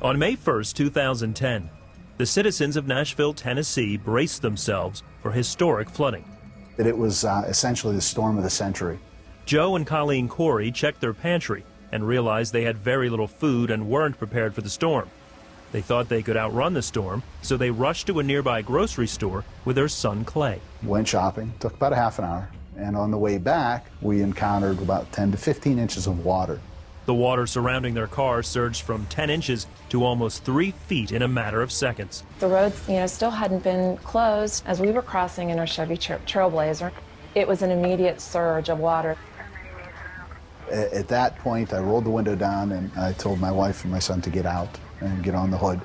On May 1st, 2010, the citizens of Nashville, Tennessee braced themselves for historic flooding. It was essentially the storm of the century. Joe and Colleen Courys checked their pantry and realized they had very little food and weren't prepared for the storm. They thought they could outrun the storm, so they rushed to a nearby grocery store with their son Clay. Went shopping, took about a half an hour, and on the way back, we encountered about 10 to 15 inches of water. The water surrounding their car surged from 10 inches to almost 3 feet in a matter of seconds. The roads, still hadn't been closed. As we were crossing in our Chevy Trailblazer, it was an immediate surge of water. At that point, I rolled the window down and I told my wife and my son to get out and get on the hood.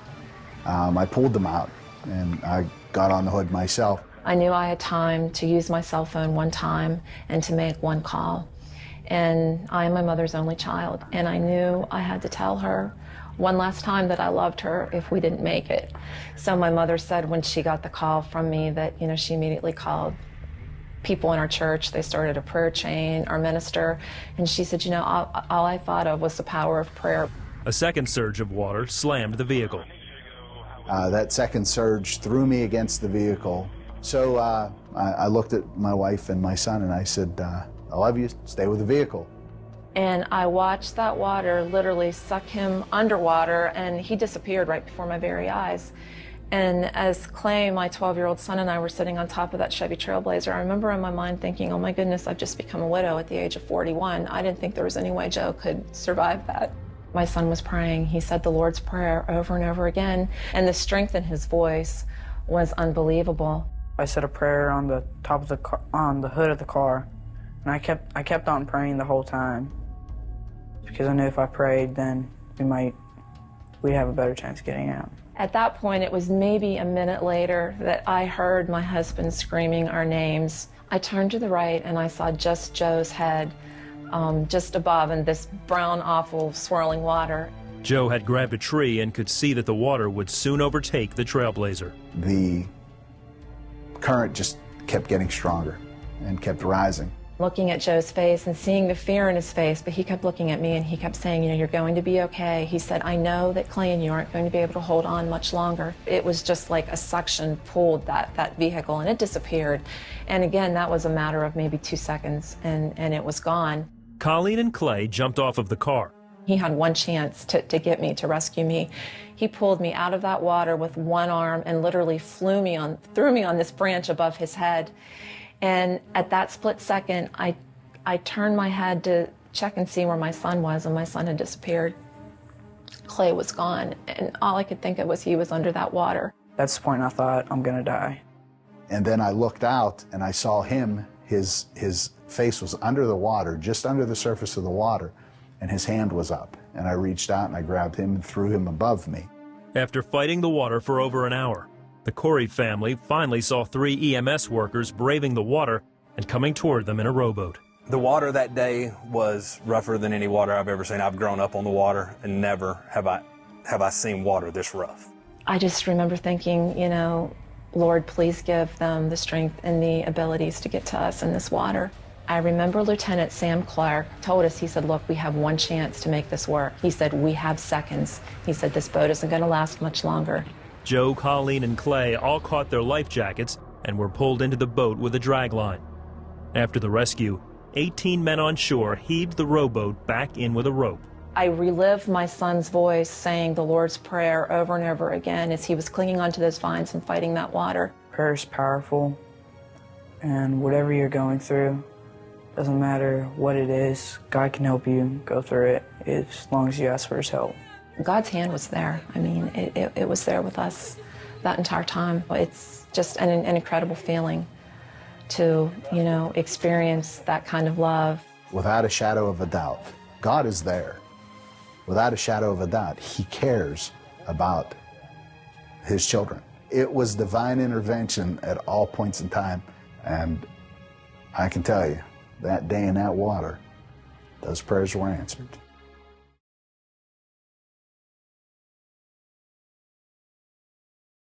I pulled them out and I got on the hood myself. I knew I had time to use my cell phone one time and to make one call. And I am my mother's only child, and I knew I had to tell her one last time that I loved her if we didn't make it. So my mother said when she got the call from me that, she immediately called people in our church. They started a prayer chain, our minister, and she said, all I thought of was the power of prayer. A second surge of water slammed the vehicle. That second surge threw me against the vehicle. So I looked at my wife and my son and I said, I love you, stay with the vehicle. And I watched that water literally suck him underwater, and he disappeared right before my very eyes. And as Clay, my 12-year-old son, and I were sitting on top of that Chevy Trailblazer, I remember in my mind thinking, oh my goodness, I've just become a widow at the age of 41. I didn't think there was any way Joe could survive that. My son was praying. He said the Lord's Prayer over and over again, and the strength in his voice was unbelievable. I said a prayer on the top of the car, on the hood of the car. And I kept on praying the whole time because I knew if I prayed, then we'd have a better chance of getting out. At that point, it was maybe a minute later that I heard my husband screaming our names. I turned to the right and I saw just Joe's head just above in this brown, awful, swirling water. Joe had grabbed a tree and could see that the water would soon overtake the Trailblazer. The current just kept getting stronger and kept rising. Looking at Joe's face and seeing the fear in his face, but he kept looking at me and he kept saying, you're going to be okay. He said, I know that Clay and you aren't going to be able to hold on much longer. It was just like a suction pulled that vehicle and it disappeared. And again, that was a matter of maybe 2 seconds and it was gone. Colleen and Clay jumped off of the car. He had one chance to get me, to rescue me. He pulled me out of that water with one arm and literally threw me on this branch above his head. And at that split second, I turned my head to check and see where my son was, and my son had disappeared. Clay was gone, and all I could think of was he was under that water. That's the point I thought, I'm gonna die. And then I looked out and I saw him, his face was under the water, just under the surface of the water, and his hand was up. And I reached out and I grabbed him and threw him above me. After fighting the water for over an hour, the Courys family finally saw 3 EMS workers braving the water and coming toward them in a rowboat. The water that day was rougher than any water I've ever seen. I've grown up on the water, and never have I seen water this rough. I just remember thinking, Lord, please give them the strength and the abilities to get to us in this water. I remember Lieutenant Sam Clark told us, he said, look, we have one chance to make this work. He said, we have seconds. He said, this boat isn't going to last much longer. Joe, Colleen, and Clay all caught their life jackets and were pulled into the boat with a drag line. After the rescue, 18 men on shore heaved the rowboat back in with a rope. I relived my son's voice saying the Lord's Prayer over and over again as he was clinging onto those vines and fighting that water. Prayer is powerful, and whatever you're going through, doesn't matter what it is, God can help you go through it as long as you ask for His help. God's hand was there. I mean, it was there with us that entire time. It's just an incredible feeling to, experience that kind of love. Without a shadow of a doubt, God is there. Without a shadow of a doubt, He cares about His children. It was divine intervention at all points in time, and I can tell you, that day in that water, those prayers were answered.